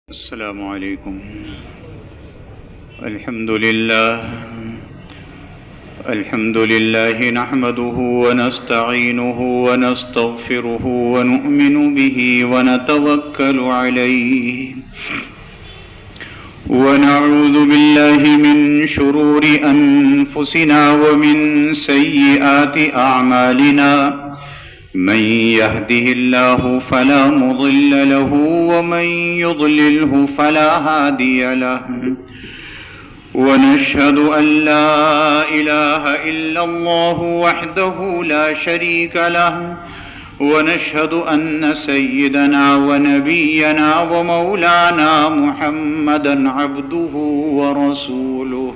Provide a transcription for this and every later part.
السلام علیکم۔ الحمد للہ نحمده ونستعینه ونستغفره ونؤمن به ونتوکل علیہ ونعوذ باللہ من شرور انفسنا ومن سیئات اعمالنا من يهده الله فلا مضل له ومن يضلله فلا هادي له ونشهد أن لا إله إلا الله وحده لا شريك له ونشهد أن سيدنا ونبينا ومولانا محمدا عبده ورسوله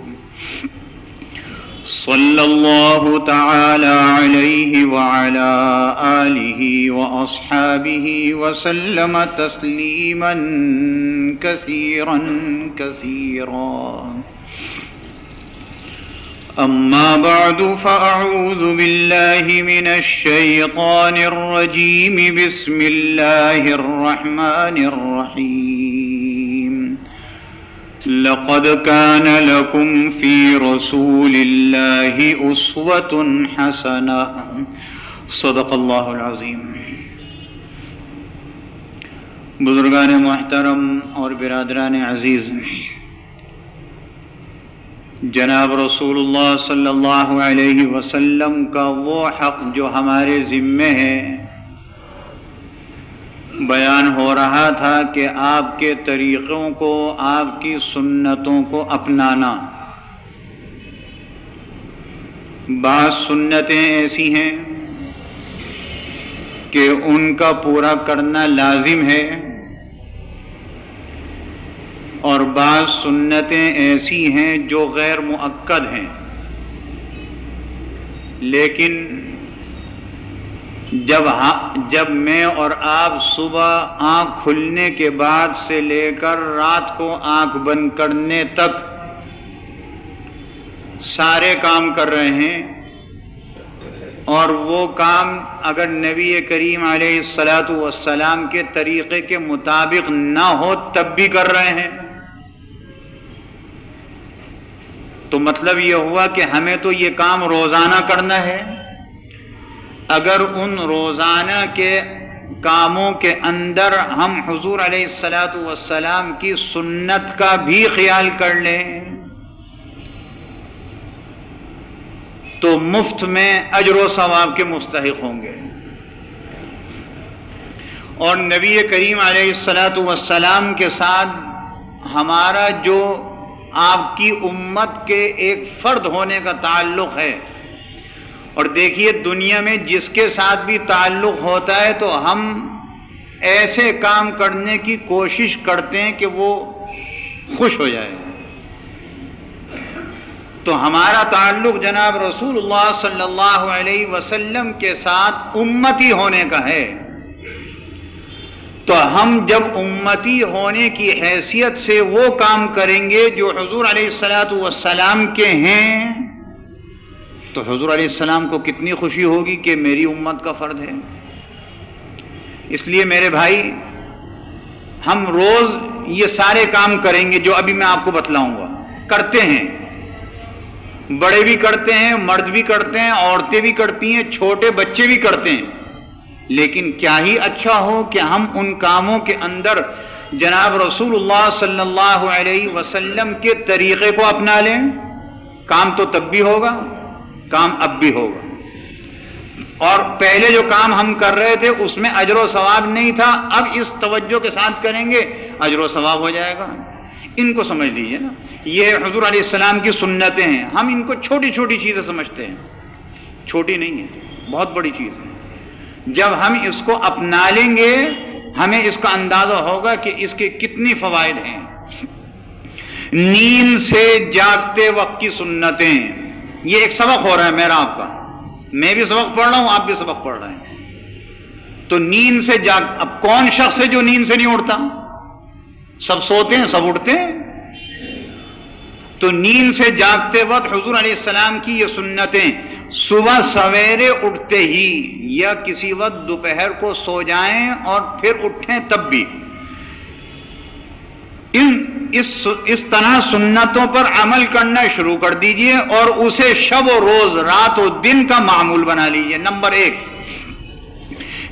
صلى الله تعالى عليه وعلى آله وأصحابه وسلم تسليما كثيرا أما بعد فأعوذ بالله من الشيطان الرجيم بسم الله الرحمن الرحيم لقد كان لكم في رسول الله أسوة حسنة صدق الله العظيم۔ بزرگان محترم اور برادران عزیز، جناب رسول اللہ صلی اللہ علیہ وسلم کا وہ حق جو ہمارے ذمے ہے بیان ہو رہا تھا کہ آپ کے طریقوں کو، آپ کی سنتوں کو اپنانا۔ بعض سنتیں ایسی ہیں کہ ان کا پورا کرنا لازم ہے، اور بعض سنتیں ایسی ہیں جو غیر مؤکد ہیں، لیکن جب میں اور آپ صبح آنکھ کھلنے کے بعد سے لے کر رات کو آنکھ بند کرنے تک سارے کام کر رہے ہیں، اور وہ کام اگر نبی کریم علیہ الصلاۃ والسلام کے طریقے کے مطابق نہ ہو تب بھی کر رہے ہیں، تو مطلب یہ ہوا کہ ہمیں تو یہ کام روزانہ کرنا ہے۔ اگر ان روزانہ کے کاموں کے اندر ہم حضور علیہ الصلاۃ والسلام کی سنت کا بھی خیال کر لیں تو مفت میں اجر و ثواب کے مستحق ہوں گے۔ اور نبی کریم علیہ الصلاۃ والسلام کے ساتھ ہمارا جو آپ کی امت کے ایک فرد ہونے کا تعلق ہے، اور دیکھیے دنیا میں جس کے ساتھ بھی تعلق ہوتا ہے تو ہم ایسے کام کرنے کی کوشش کرتے ہیں کہ وہ خوش ہو جائے۔ تو ہمارا تعلق جناب رسول اللہ صلی اللہ علیہ وسلم کے ساتھ امتی ہونے کا ہے، تو ہم جب امتی ہونے کی حیثیت سے وہ کام کریں گے جو حضور علیہ الصلاۃ والسلام کے ہیں، تو حضور علیہ السلام کو کتنی خوشی ہوگی کہ میری امت کا فرد ہے۔ اس لیے میرے بھائی، ہم روز یہ سارے کام کریں گے جو ابھی میں آپ کو بتلاؤں گا، کرتے ہیں، بڑے بھی کرتے ہیں، مرد بھی کرتے ہیں، عورتیں بھی کرتی ہیں، چھوٹے بچے بھی کرتے ہیں، لیکن کیا ہی اچھا ہو کہ ہم ان کاموں کے اندر جناب رسول اللہ صلی اللہ علیہ وسلم کے طریقے کو اپنا لیں۔ کام تو تب بھی ہوگا، کام اب بھی ہوگا، اور پہلے جو کام ہم کر رہے تھے اس میں اجر و ثواب نہیں تھا، اب اس توجہ کے ساتھ کریں گے اجر و ثواب ہو جائے گا۔ ان کو سمجھ لیجئے نا، یہ حضور علیہ السلام کی سنتیں ہیں، ہم ان کو چھوٹی چھوٹی چیزیں سمجھتے ہیں، چھوٹی نہیں ہے، بہت بڑی چیز ہے۔ جب ہم اس کو اپنا لیں گے ہمیں اس کا اندازہ ہوگا کہ اس کے کتنی فوائد ہیں۔ نیند سے جاگتے وقت کی سنتیں، یہ ایک سبق ہو رہا ہے میرا آپ کا، میں بھی سبق پڑھ رہا ہوں، آپ بھی سبق پڑھ رہے ہیں۔ تو نیند سے اب کون شخص ہے جو نیند سے نہیں اٹھتا؟ سب سوتے ہیں، سب اٹھتے ہیں۔ تو نیند سے جاگتے وقت حضور علیہ السلام کی یہ سنتیں صبح سویرے اٹھتے ہی یا کسی وقت دوپہر کو سو جائیں اور پھر اٹھیں تب بھی اس طرح سنتوں پر عمل کرنا شروع کر دیجئے اور اسے شب و روز، رات و دن کا معمول بنا لیجئے۔ نمبر 1،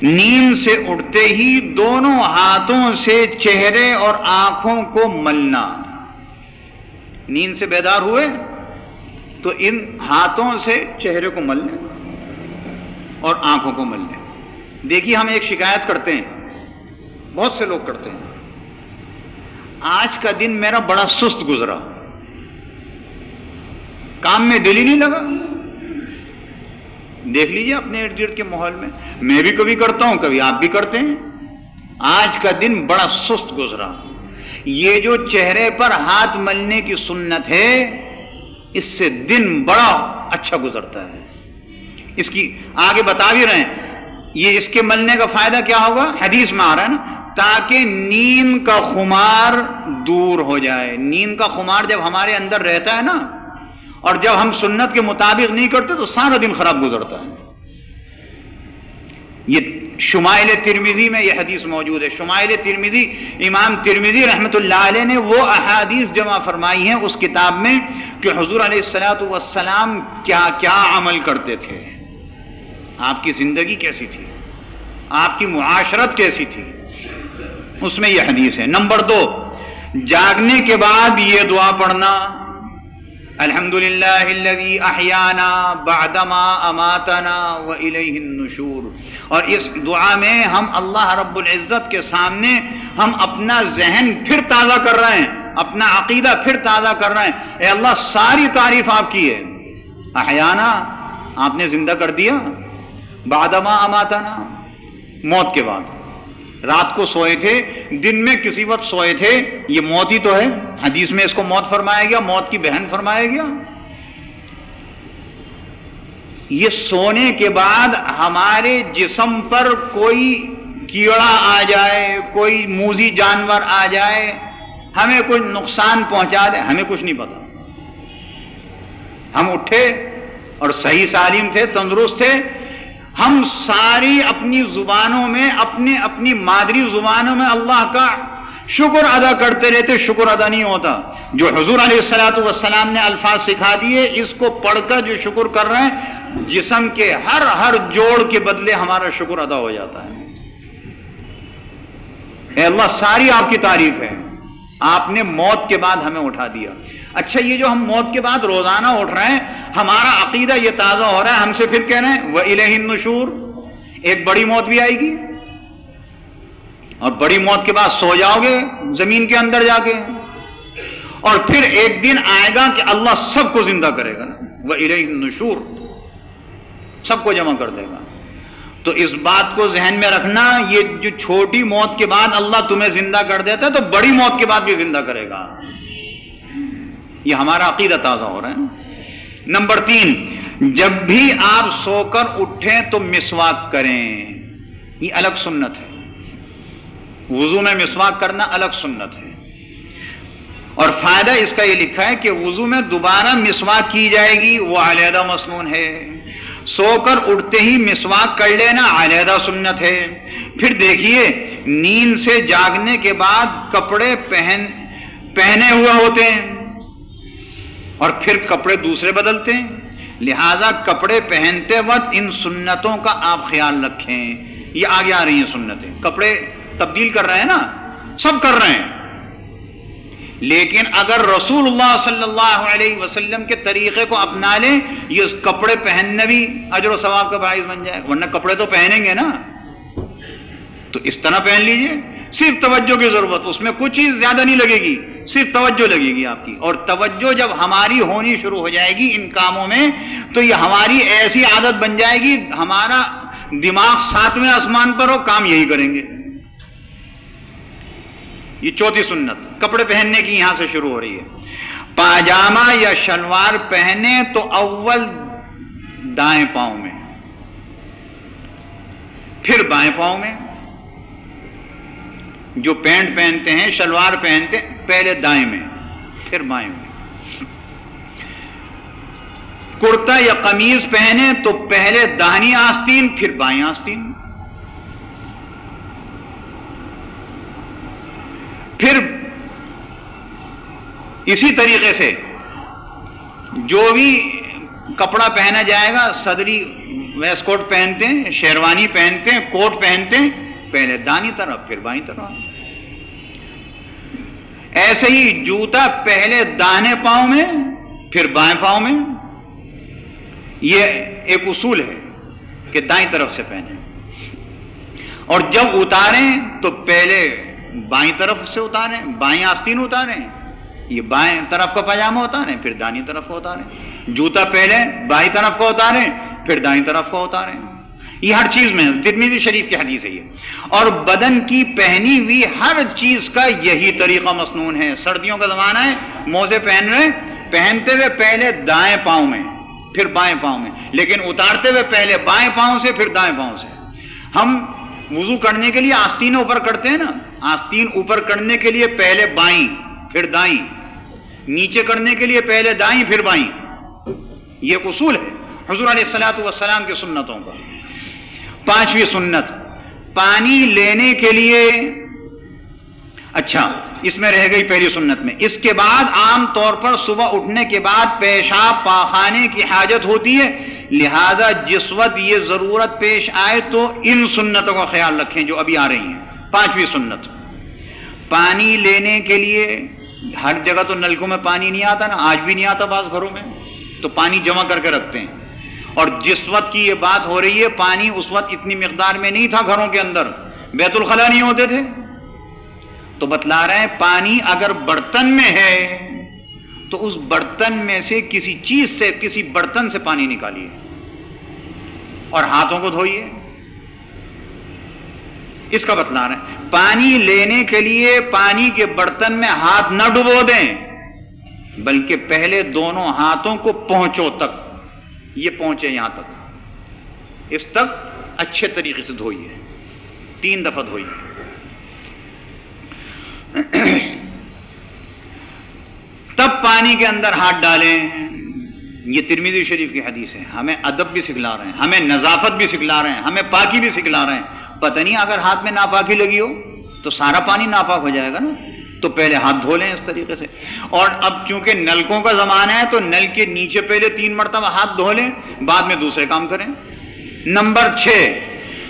نیند سے اٹھتے ہی دونوں ہاتھوں سے چہرے اور آنکھوں کو ملنا۔ نیند سے بیدار ہوئے تو ان ہاتھوں سے چہرے کو مل لیں اور آنکھوں کو مل لیں۔ دیکھیے ہم ایک شکایت کرتے ہیں، بہت سے لوگ کرتے ہیں، آج کا دن میرا بڑا سست گزرا، کام میں دل ہی نہیں لگا۔ دیکھ لیجئے اپنے ارد گرد کے ماحول میں بھی کبھی کرتا ہوں، کبھی آپ بھی کرتے ہیں، آج کا دن بڑا سست گزرا۔ یہ جو چہرے پر ہاتھ ملنے کی سنت ہے، اس سے دن بڑا اچھا گزرتا ہے۔ اس کی آگے بتا بھی رہے ہیں، یہ اس کے ملنے کا فائدہ کیا ہوگا؟ حدیث میں آ رہا ہے نا، تاکہ نیند کا خمار دور ہو جائے۔ نیند کا خمار جب ہمارے اندر رہتا ہے نا، اور جب ہم سنت کے مطابق نہیں کرتے تو سارا دن خراب گزرتا ہے۔ یہ شمائل ترمذی میں یہ حدیث موجود ہے۔ شمائل ترمذی، امام ترمذی رحمۃ اللہ علیہ نے وہ احادیث جمع فرمائی ہیں اس کتاب میں کہ حضور علیہ الصلوۃ والسلام کیا کیا عمل کرتے تھے، آپ کی زندگی کیسی تھی، آپ کی معاشرت کیسی تھی، اس میں یہ حدیث ہے۔ نمبر 2، جاگنے کے بعد یہ دعا پڑھنا، الحمدللہ الذی احیانا بعدما اماتنا والیہ النشور۔ اور اس دعا میں ہم اللہ رب العزت کے سامنے ہم اپنا ذہن پھر تازہ کر رہے ہیں، اپنا عقیدہ پھر تازہ کر رہے ہیں۔ اے اللہ ساری تعریف آپ کی ہے، احیانا آپ نے زندہ کر دیا، بعدما اماتنا موت کے بعد، رات کو سوئے تھے، دن میں کسی وقت سوئے تھے، یہ موت ہی تو ہے۔ حدیث میں اس کو موت فرمایا گیا، موت کی بہن فرمایا گیا۔ یہ سونے کے بعد ہمارے جسم پر کوئی کیڑا آ جائے، کوئی موذی جانور آ جائے، ہمیں کوئی نقصان پہنچا دے، ہمیں کچھ نہیں پتا۔ ہم اٹھے اور صحیح سالم تھے، تندرست تھے، ہم ساری اپنی زبانوں میں، اپنی مادری زبانوں میں اللہ کا شکر ادا کرتے رہتے، شکر ادا نہیں ہوتا۔ جو حضور علیہ الصلوۃ والسلام نے الفاظ سکھا دیے، اس کو پڑھ کر جو شکر کر رہے ہیں، جسم کے ہر جوڑ کے بدلے ہمارا شکر ادا ہو جاتا ہے۔ اے اللہ ساری آپ کی تعریف ہے، آپ نے موت کے بعد ہمیں اٹھا دیا۔ اچھا، یہ جو ہم موت کے بعد روزانہ اٹھ رہے ہیں، ہمارا عقیدہ یہ تازہ ہو رہا ہے، ہم سے پھر کہہ رہے ہیں وَإِلَيْهِ النُّشُورُ، ایک بڑی موت بھی آئے گی، اور بڑی موت کے بعد سو جاؤ گے زمین کے اندر جا کے، اور پھر ایک دن آئے گا کہ اللہ سب کو زندہ کرے گا، وَإِلَيْهِ النُّشُورُ، سب کو جمع کر دے گا۔ تو اس بات کو ذہن میں رکھنا، یہ جو چھوٹی موت کے بعد اللہ تمہیں زندہ کر دیتا ہے، تو بڑی موت کے بعد بھی زندہ کرے گا۔ یہ ہمارا عقیدہ تازہ ہو رہا ہے۔ نمبر 3، جب بھی آپ سو کر اٹھیں تو مسواک کریں، یہ الگ سنت ہے۔ وضو میں مسواک کرنا الگ سنت ہے، اور فائدہ اس کا یہ لکھا ہے کہ وضو میں دوبارہ مسواک کی جائے گی، وہ علیحدہ مسنون ہے۔ سو کر اٹھتے ہی مسواک کر لینا علیحدہ سنت ہے۔ پھر دیکھیے، نیند سے جاگنے کے بعد کپڑے پہنے ہوئے ہوتے ہیں، اور پھر کپڑے دوسرے بدلتے ہیں، لہذا کپڑے پہنتے وقت ان سنتوں کا آپ خیال رکھیں۔ یہ آگے آ رہی ہیں سنتیں، کپڑے تبدیل کر رہے ہیں نا، سب کر رہے ہیں، لیکن اگر رسول اللہ صلی اللہ علیہ وسلم کے طریقے کو اپنا لیں، یہ کپڑے پہننا بھی اجر و ثواب کا باعث بن جائے، ورنہ کپڑے تو پہنیں گے نا، تو اس طرح پہن لیجئے، صرف توجہ کی ضرورت، اس میں کچھ چیز زیادہ نہیں لگے گی، صرف توجہ لگے گی آپ کی، اور توجہ جب ہماری ہونی شروع ہو جائے گی ان کاموں میں، تو یہ ہماری ایسی عادت بن جائے گی، ہمارا دماغ 7ویں آسمان پر ہو، کام یہی کریں گے۔ یہ چوتھی سنت کپڑے پہننے کی یہاں سے شروع ہو رہی ہے۔ پاجامہ یا شلوار پہنے تو اول دائیں پاؤں میں، پھر بائیں پاؤں میں۔ جو پینٹ پہنتے ہیں، شلوار پہنتے ہیں، پہلے دائیں میں پھر بائیں میں۔ کرتا یا قمیض پہنے تو پہلے داہنی آستین پھر بائیں آستین، پھر اسی طریقے سے جو بھی کپڑا پہنا جائے گا، صدری ویسٹ کوٹ پہنتے ہیں، شیروانی پہنتے ہیں، کوٹ پہنتے ہیں، پہلے دائیں طرف پھر بائیں طرف. ایسے ہی جوتا پہلے داہنے پاؤں میں پھر بائیں پاؤں میں. یہ ایک اصول ہے کہ دائیں طرف سے پہنیں، اور جب اتاریں تو پہلے بائیں طرف سے اتاریں، بائیں آستین اتاریں. یہ بائیں طرف کا پاجامہ اتاریں پھر دائیں طرف کو اتاریں. جوتا پہلے بائیں طرف کو اتاریں پھر دائیں طرف کو اتاریں. یہ ہر چیز میں ترمذی شریف کی حدیث ہے یہ. اور بدن کی پہنی ہوئی ہر چیز کا یہی طریقہ مسنون ہے. سردیوں کا زمانہ ہے، موزے پہنتے ہوئے پہلے دائیں پاؤں میں پھر بائیں پاؤں میں، لیکن اتارتے ہوئے پہلے بائیں پاؤں سے پھر دائیں پاؤں سے. ہم وضو کرنے کے لیے آستین اوپر کرتے ہیں نا، آستین اوپر کرنے کے لیے پہلے بائیں پھر دائیں، نیچے کرنے کے لیے پہلے دائیں پھر بائیں. یہ ایک اصول ہے حضور علیہ الصلوۃ والسلام کی سنتوں کا. 5ویں سنت، پانی لینے کے لیے، اچھا اس میں رہ گئی پہلی سنت میں. اس کے بعد عام طور پر صبح اٹھنے کے بعد پیشاب پاخانے کی حاجت ہوتی ہے، لہذا جس وقت یہ ضرورت پیش آئے تو ان سنتوں کا خیال رکھیں جو ابھی آ رہی ہیں. 5ویں سنت، پانی لینے کے لیے، ہر جگہ تو نلکوں میں پانی نہیں آتا نا، آج بھی نہیں آتا بعض گھروں میں، تو پانی جمع کر کے رکھتے ہیں. اور جس وقت کی یہ بات ہو رہی ہے پانی اس وقت اتنی مقدار میں نہیں تھا گھروں کے اندر، بیت الخلا نہیں ہوتے تھے، تو بتلا رہے ہیں پانی اگر برتن میں ہے تو اس برتن میں سے کسی چیز سے، کسی برتن سے پانی نکالیے اور ہاتھوں کو دھوئیے. اس کا بتلا رہے ہیں پانی لینے کے لیے پانی کے برتن میں ہاتھ نہ ڈبو دیں، بلکہ پہلے دونوں ہاتھوں کو پہنچو تک، یہ پہنچے یہاں تک، اس تک اچھے طریقے سے دھوئیے، 3 دفعہ دھوئیے. تب پانی کے اندر ہاتھ ڈالیں. یہ ترمذی شریف کی حدیث ہے. ہمیں ادب بھی سکھلا رہے ہیں، ہمیں نظافت بھی سکھلا رہے ہیں، ہمیں پاکی بھی سکھلا رہے ہیں. پتہ نہیں اگر ہاتھ میں ناپاکی لگی ہو تو سارا پانی ناپاک ہو جائے گا نا، تو پہلے ہاتھ دھو لیں اس طریقے سے. اور اب چونکہ نلکوں کا زمانہ ہے تو نل کے نیچے پہلے 3 مرتبہ ہاتھ دھو لیں، بعد میں دوسرے کام کریں. نمبر 6،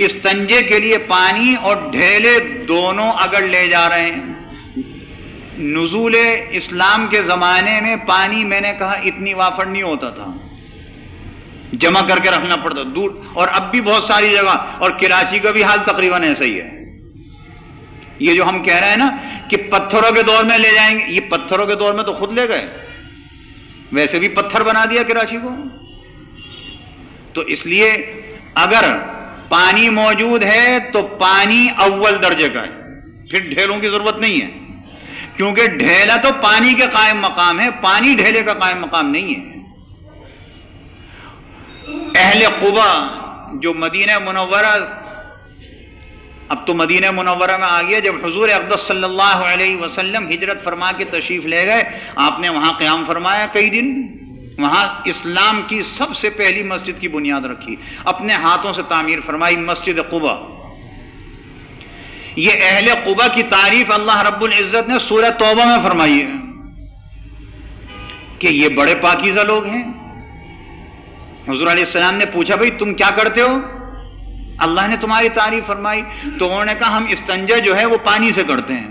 استنجے کے لیے پانی اور ڈھیلے دونوں اگر لے جا رہے ہیں. نزول اسلام کے زمانے میں پانی، میں نے کہا اتنی وافر نہیں ہوتا تھا، جمع کر کے رکھنا پڑتا دور. اور اب بھی بہت ساری جگہ، اور کراچی کا بھی حال تقریباً ایسا ہی ہے. یہ جو ہم کہہ رہے ہیں نا کہ پتھروں کے دور میں لے جائیں گے، یہ پتھروں کے دور میں تو خود لے گئے، ویسے بھی پتھر بنا دیا کراچی کو. تو اس لیے اگر پانی موجود ہے تو پانی اول درجے کا ہے، پھر ڈھیلوں کی ضرورت نہیں ہے، کیونکہ ڈھیلا تو پانی کے قائم مقام ہے، پانی ڈھیلے کا قائم مقام نہیں ہے. اہل قبا جو مدینہ منورہ، اب تو مدینہ منورہ میں آ گیا، جب حضور اقدس صلی اللہ علیہ وسلم ہجرت فرما کے تشریف لے گئے، آپ نے وہاں قیام فرمایا کئی دن. وہاں اسلام کی سب سے پہلی مسجد کی بنیاد رکھی، اپنے ہاتھوں سے تعمیر فرمائی، مسجد قبا. یہ اہل قبا کی تعریف اللہ رب العزت نے سورہ توبہ میں فرمائی ہے کہ یہ بڑے پاکیزہ لوگ ہیں. حضور علیہ السلام نے پوچھا بھئی تم کیا کرتے ہو؟ اللہ نے تمہاری تعریف فرمائی. تو انہوں نے کہا ہم استنجا جو ہے وہ پانی سے کرتے ہیں.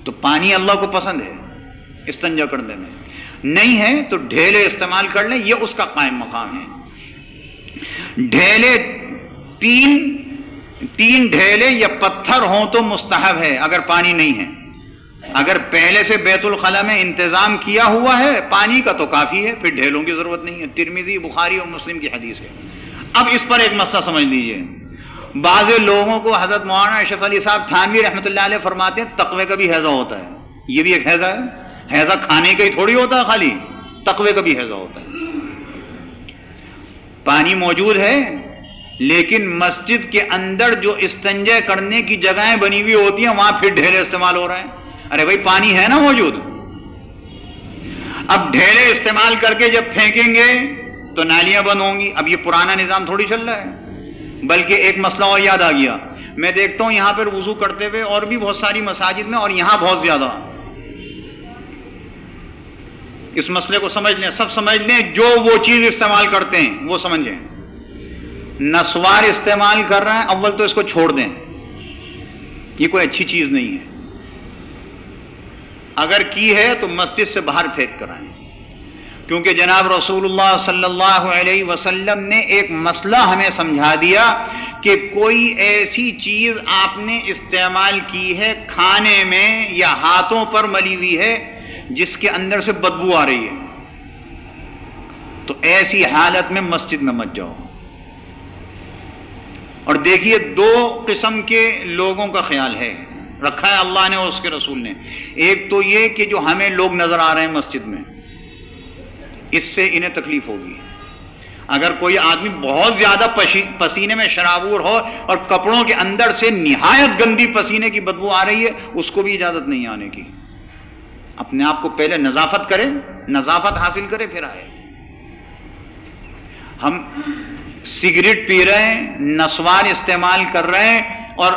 تو پانی اللہ کو پسند ہے استنجا کرنے میں، نہیں ہے تو ڈھیلے استعمال کر لیں، یہ اس کا قائم مقام ہے. ڈھیلے تین ڈھیلے یا پتھر ہوں تو مستحب ہے اگر پانی نہیں ہے. اگر پہلے سے بیت الخلا میں انتظام کیا ہوا ہے پانی کا تو کافی ہے، پھر ڈھیلوں کی ضرورت نہیں ہے. ترمذی، بخاری اور مسلم کی حدیث ہے. اب اس پر ایک مسئلہ سمجھ لیجئے. بعض لوگوں کو حضرت مولانا اشرف علی صاحب تھانوی رحمۃ اللہ علیہ فرماتے ہیں تقوی کا بھی حیضہ ہوتا ہے. یہ بھی ایک حیضہ ہے. حیضہ کھانے کا ہی تھوڑی ہوتا ہے، خالی تقوی کا بھی حیضہ ہوتا ہے. پانی موجود ہے لیکن مسجد کے اندر جو استنجا کرنے کی جگہیں بنی ہوئی ہوتی ہیں وہاں پھر ڈھیلے استعمال ہو رہے ہیں. ارے بھائی پانی ہے نا موجود، اب ڈھیلے استعمال کر کے جب پھینکیں گے تو نالیاں بند ہوں گی. اب یہ پرانا نظام تھوڑی چل رہا ہے. بلکہ ایک مسئلہ اور یاد آ گیا، میں دیکھتا ہوں یہاں پر وضو کرتے ہوئے اور بھی بہت ساری مساجد میں، اور یہاں بہت زیادہ اس مسئلے کو سمجھ لیں، سب سمجھ لیں، جو وہ چیز استعمال کرتے ہیں وہ سمجھیں. نسوار استعمال کر رہے ہیں، اول تو اس کو چھوڑ دیں، یہ کوئی اچھی چیز نہیں ہے. اگر کی ہے تو مسجد سے باہر پھینک کر آئیں، کیونکہ جناب رسول اللہ صلی اللہ علیہ وسلم نے ایک مسئلہ ہمیں سمجھا دیا کہ کوئی ایسی چیز آپ نے استعمال کی ہے کھانے میں یا ہاتھوں پر ملی ہوئی ہے جس کے اندر سے بدبو آ رہی ہے، تو ایسی حالت میں مسجد میں مت جاؤ. اور دیکھیے دو قسم کے لوگوں کا خیال ہے رکھا ہے اللہ نے اور اس کے رسول نے. ایک تو یہ کہ جو ہمیں لوگ نظر آ رہے ہیں مسجد میں، اس سے انہیں تکلیف ہوگی. اگر کوئی آدمی بہت زیادہ پسینے میں شرابور ہو اور کپڑوں کے اندر سے نہایت گندی پسینے کی بدبو آ رہی ہے، اس کو بھی اجازت نہیں آنے کی. اپنے آپ کو پہلے نظافت کرے، نظافت حاصل کرے پھر آئے. ہم سگریٹ پی رہے ہیں، نسوار استعمال کر رہے ہیں اور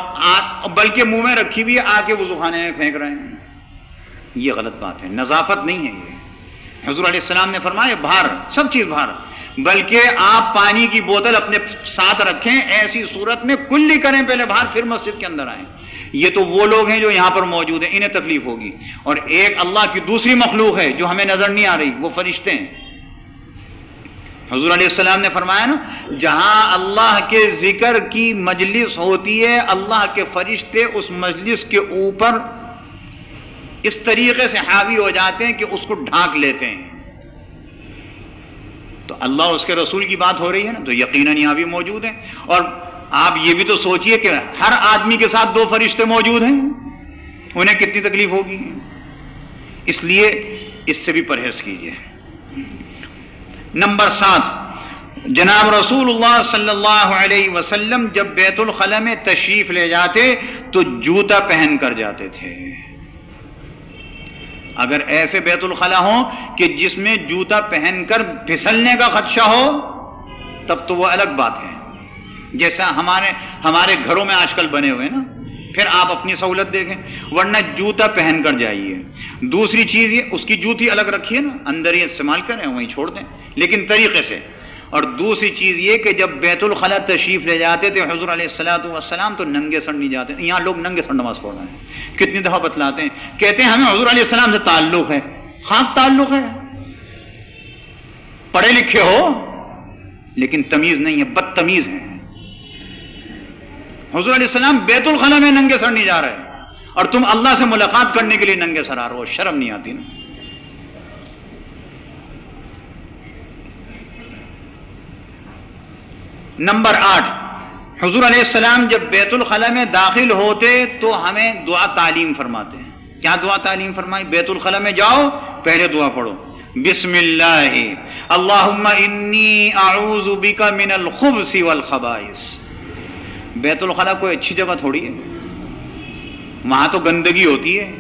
بلکہ منہ میں رکھی ہوئی آ کے وضو خانے میں پھینک رہے ہیں، یہ غلط بات ہے، نظافت نہیں ہے یہ. حضور علیہ السلام نے فرمایا باہر سب چیز باہر، بلکہ آپ پانی کی بوتل اپنے ساتھ رکھیں، ایسی صورت میں کلی کریں پہلے باہر، پھر مسجد کے اندر آئیں. یہ تو وہ لوگ ہیں جو یہاں پر موجود ہیں، انہیں تکلیف ہوگی. اور ایک اللہ کی دوسری مخلوق ہے جو ہمیں نظر نہیں آ رہی، وہ فرشتے ہیں. حضور علیہ السلام نے فرمایا نا، جہاں اللہ کے ذکر کی مجلس ہوتی ہے، اللہ کے فرشتے اس مجلس کے اوپر اس طریقے سے حاوی ہو جاتے ہیں کہ اس کو ڈھانک لیتے ہیں. تو اللہ اس کے رسول کی بات ہو رہی ہے نا، تو یقیناً یہاں بھی موجود ہیں. اور آپ یہ بھی تو سوچئے کہ ہر آدمی کے ساتھ دو فرشتے موجود ہیں، انہیں کتنی تکلیف ہوگی. اس لیے اس سے بھی پرہیز کیجیے. نمبر 7، جناب رسول اللہ صلی اللہ علیہ وسلم جب بیت الخلاء میں تشریف لے جاتے تو جوتا پہن کر جاتے تھے. اگر ایسے بیت الخلاء ہوں کہ جس میں جوتا پہن کر پھسلنے کا خدشہ ہو تب تو وہ الگ بات ہے، جیسا ہمارے گھروں میں آج کل بنے ہوئے نا، پھر آپ اپنی سہولت دیکھیں، ورنہ جوتا پہن کر جائیے. دوسری چیز یہ اس کی جوتی الگ رکھیے نا، اندر ہی استعمال کریں وہیں چھوڑ دیں لیکن طریقے سے. اور دوسری چیز یہ کہ جب بیت الخلاء تشریف لے جاتے تھے حضور علیہ السلام تو ننگے سر نہیں جاتے. یہاں لوگ ننگے سر نماز پڑھ رہے ہیں، کتنی دفعہ بتلاتے ہیں، کہتے ہیں ہمیں حضور علیہ السلام سے تعلق ہے. خاک تعلق ہے، پڑھے لکھے ہو لیکن تمیز نہیں ہے، بدتمیز ہیں. حضور علیہ السلام بیت الخلاء میں ننگے سر نہیں جا رہے اور تم اللہ سے ملاقات کرنے کے لیے ننگے سر آ رہے ہو، شرم نہیں آتی نا. نمبر 8، حضور علیہ السلام جب بیت الخلاء میں داخل ہوتے تو ہمیں دعا تعلیم فرماتے ہیں. کیا دعا تعلیم فرمائی؟ بیت الخلاء میں جاؤ پہلے دعا پڑھو، بسم اللہ اللہم انی اعوذ بک من الخبث والخبائث. بیت الخلاء کوئی اچھی جگہ تھوڑی ہے، وہاں تو گندگی ہوتی ہے.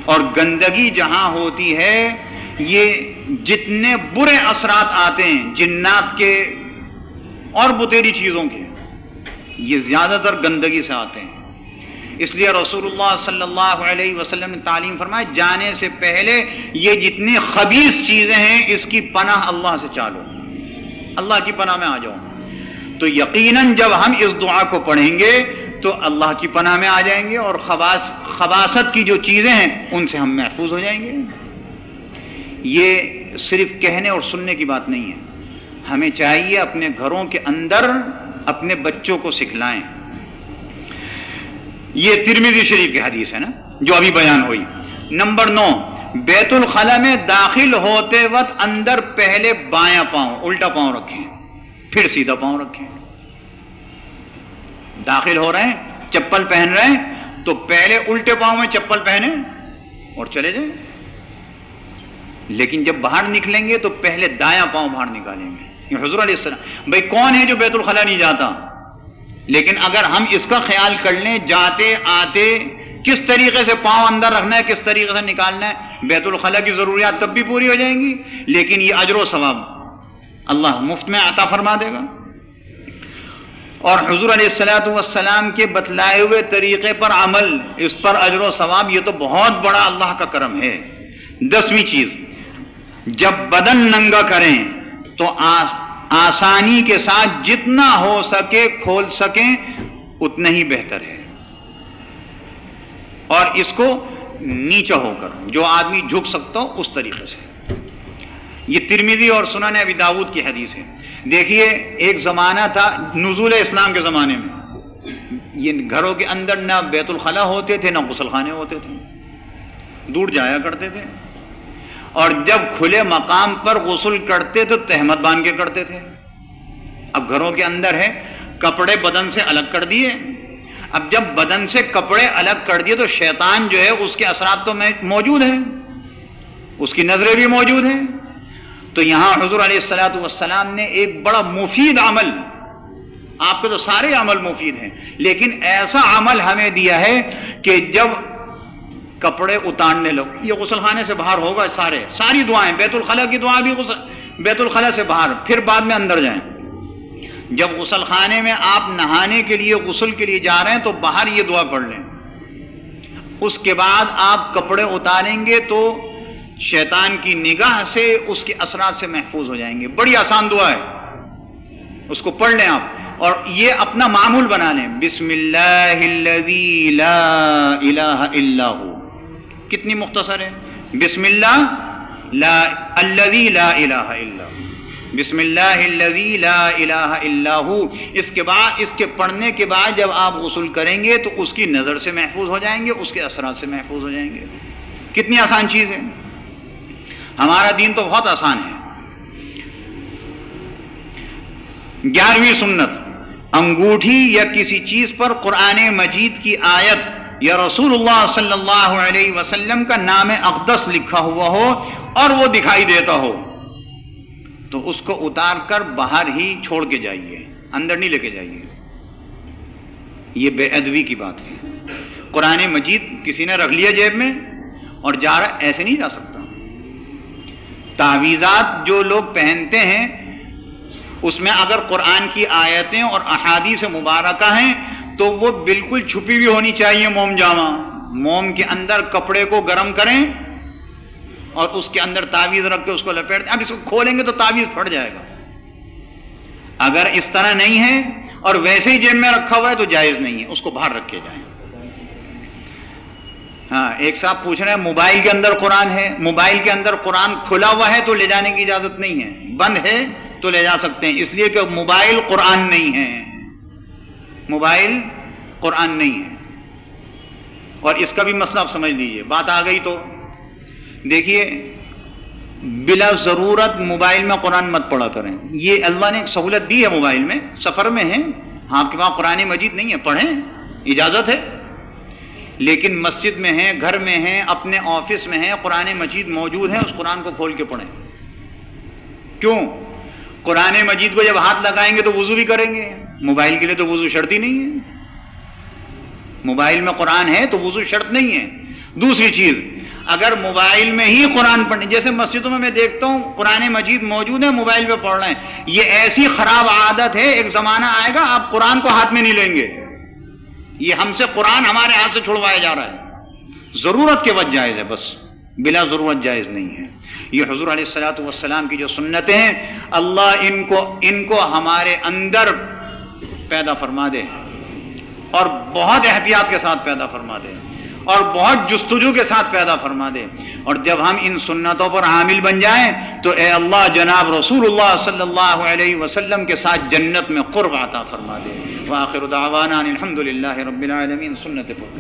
اور گندگی جہاں ہوتی ہے یہ جتنے برے اثرات آتے ہیں جنات کے اور بتیری چیزوں کے، یہ زیادہ تر گندگی سے آتے ہیں. اس لیے رسول اللہ صلی اللہ علیہ وسلم نے تعلیم فرمایا جانے سے پہلے یہ جتنی خبیث چیزیں ہیں اس کی پناہ اللہ سے چالو، اللہ کی پناہ میں آ جاؤ. تو یقیناً جب ہم اس دعا کو پڑھیں گے تو اللہ کی پناہ میں آ جائیں گے اور خباثت کی جو چیزیں ہیں ان سے ہم محفوظ ہو جائیں گے. یہ صرف کہنے اور سننے کی بات نہیں ہے، ہمیں چاہیے اپنے گھروں کے اندر اپنے بچوں کو سکھلائیں. یہ ترمذی شریف کی حدیث ہے نا جو ابھی بیان ہوئی. نمبر 9، بیت الخلاء میں داخل ہوتے وقت اندر پہلے بایاں پاؤں الٹا پاؤں رکھیں، پھر سیدھا پاؤں رکھیں. داخل ہو رہے ہیں چپل پہن رہے ہیں تو پہلے الٹے پاؤں میں چپل پہنے اور چلے جائیں، لیکن جب باہر نکلیں گے تو پہلے دایاں پاؤں باہر نکالیں گے. یہ حضور علیہ السلام، بھائی کون ہے جو بیت الخلاء نہیں جاتا؟ لیکن اگر ہم اس کا خیال کر لیں جاتے آتے کس طریقے سے پاؤں اندر رکھنا ہے، کس طریقے سے نکالنا ہے، بیت الخلاء کی ضروریات تب بھی پوری ہو جائیں گی، لیکن یہ اجر و ثواب اللہ مفت میں عطا فرما دے گا. اور حضور علیہ السلام کے بتلائے ہوئے طریقے پر عمل، اس پر اجر و ثواب، یہ تو بہت بڑا اللہ کا کرم ہے. 10ویں چیز، جب بدن ننگا کریں تو آسانی کے ساتھ جتنا ہو سکے کھول سکیں اتنا ہی بہتر ہے، اور اس کو نیچا ہو کر جو آدمی جھک سکتا ہو اس طریقے سے۔ یہ ترمذی اور سنن ابی داؤد کی حدیث ہے۔ دیکھیے ایک زمانہ تھا نزول اسلام کے زمانے میں، یہ گھروں کے اندر نہ بیت الخلا ہوتے تھے نہ غسل خانے ہوتے تھے، دور جایا کرتے تھے، اور جب کھلے مقام پر غسل کرتے تو تہمت باندھ کے کرتے تھے۔ اب گھروں کے اندر ہے، کپڑے بدن سے الگ کر دیے، اب جب بدن سے کپڑے الگ کر دیے تو شیطان جو ہے اس کے اثرات تو موجود ہیں، اس کی نظریں بھی موجود ہیں۔ تو یہاں حضور علیہ الصلوۃ والسلام نے ایک بڑا مفید عمل، آپ کے تو سارے عمل مفید ہیں، لیکن ایسا عمل ہمیں دیا ہے کہ جب کپڑے اتارنے لو، یہ غسل خانے سے باہر ہوگا، ساری دعائیں، بیت الخلا کی دعا بھی بیت الخلا سے باہر، پھر بعد میں اندر جائیں۔ جب غسل خانے میں آپ نہانے کے لیے غسل کے لیے جا رہے ہیں تو باہر یہ دعا پڑھ لیں، اس کے بعد آپ کپڑے اتاریں گے تو شیطان کی نگاہ سے اس کے اثرات سے محفوظ ہو جائیں گے۔ بڑی آسان دعا ہے، اس کو پڑھ لیں آپ، اور یہ اپنا معمول بنا لیں، بسم اللہ الذی لا الہ الا ہو۔ کتنی مختصر ہے، بسم اللہ الذی لا الہ الا ہو، بسم اللہ الذی لا الہ الا ہو۔ اس کے بعد، اس کے پڑھنے کے بعد جب آپ غسل کریں گے تو اس کی نظر سے محفوظ ہو جائیں گے، اس کے اثرات سے محفوظ ہو جائیں گے۔ کتنی آسان چیز ہے، ہمارا دین تو بہت آسان ہے۔ 11ویں سنت، انگوٹھی یا کسی چیز پر قرآن مجید کی آیت یا رسول اللہ صلی اللہ علیہ وسلم کا نام اقدس لکھا ہوا ہو اور وہ دکھائی دیتا ہو تو اس کو اتار کر باہر ہی چھوڑ کے جائیے، اندر نہیں لے کے جائیے۔ یہ بے ادبی کی بات ہے۔ قرآن مجید کسی نے رکھ لیا جیب میں اور جا رہا، ایسے نہیں جا سکتا۔ تعویذات جو لوگ پہنتے ہیں اس میں اگر قرآن کی آیتیں اور احادیث مبارکہ ہیں تو وہ بالکل چھپی ہوئی ہونی چاہیے۔ موم جامہ، موم کے اندر کپڑے کو گرم کریں اور اس کے اندر تعویذ رکھ کے اس کو لپیٹ دیں۔ اب اس کو کھولیں گے تو تعویذ پھٹ جائے گا۔ اگر اس طرح نہیں ہے اور ویسے ہی جیب میں رکھا ہوا ہے تو جائز نہیں ہے، اس کو باہر رکھ کے جائیں۔ ہاں، ایک صاحب پوچھ رہے ہیں موبائل کے اندر قرآن ہے، موبائل کے اندر قرآن کھلا ہوا ہے تو لے جانے کی اجازت نہیں ہے، بند ہے تو لے جا سکتے ہیں، اس لیے کہ موبائل قرآن نہیں ہے، موبائل قرآن نہیں ہے۔ اور اس کا بھی مسئلہ آپ سمجھ لیجئے، بات آ گئی تو دیکھیے، بلا ضرورت موبائل میں قرآن مت پڑھا کریں۔ یہ اللہ نے ایک سہولت دی ہے، موبائل میں سفر میں ہیں، آپ کے پاس قرآن مجید نہیں ہے، پڑھیں، اجازت ہے، لیکن مسجد میں ہیں، گھر میں ہیں، اپنے آفس میں ہیں، قرآن مجید موجود ہے، اس قرآن کو کھول کے پڑھیں۔ کیوں؟ قرآن مجید کو جب ہاتھ لگائیں گے تو وضو بھی کریں گے، موبائل کے لیے تو وضو شرط ہی نہیں ہے، موبائل میں قرآن ہے تو وضو شرط نہیں ہے۔ دوسری چیز، اگر موبائل میں ہی قرآن پڑھنے، جیسے مسجدوں میں دیکھتا ہوں قرآن مجید موجود ہے، موبائل پہ پڑھ رہے ہیں، یہ ایسی خراب عادت ہے، ایک زمانہ آئے گا آپ قرآن کو ہاتھ میں نہیں لیں گے، یہ ہم سے قرآن ہمارے ہاتھ سے چھڑوایا جا رہا ہے۔ ضرورت کے وقت جائز ہے، بس بلا ضرورت جائز نہیں ہے۔ یہ حضور علیہ الصلوۃ والسلام کی جو سنتیں ہیں، اللہ ان کو ہمارے اندر پیدا فرما دے، اور بہت احتیاط کے ساتھ پیدا فرما دے، اور بہت جستجو کے ساتھ پیدا فرما دے، اور جب ہم ان سنتوں پر عامل بن جائیں تو اے اللہ جناب رسول اللہ صلی اللہ علیہ وسلم کے ساتھ جنت میں قرب عطا فرما دے۔ وآخر دعوانا الحمد للہ رب العالمین۔ سنت پر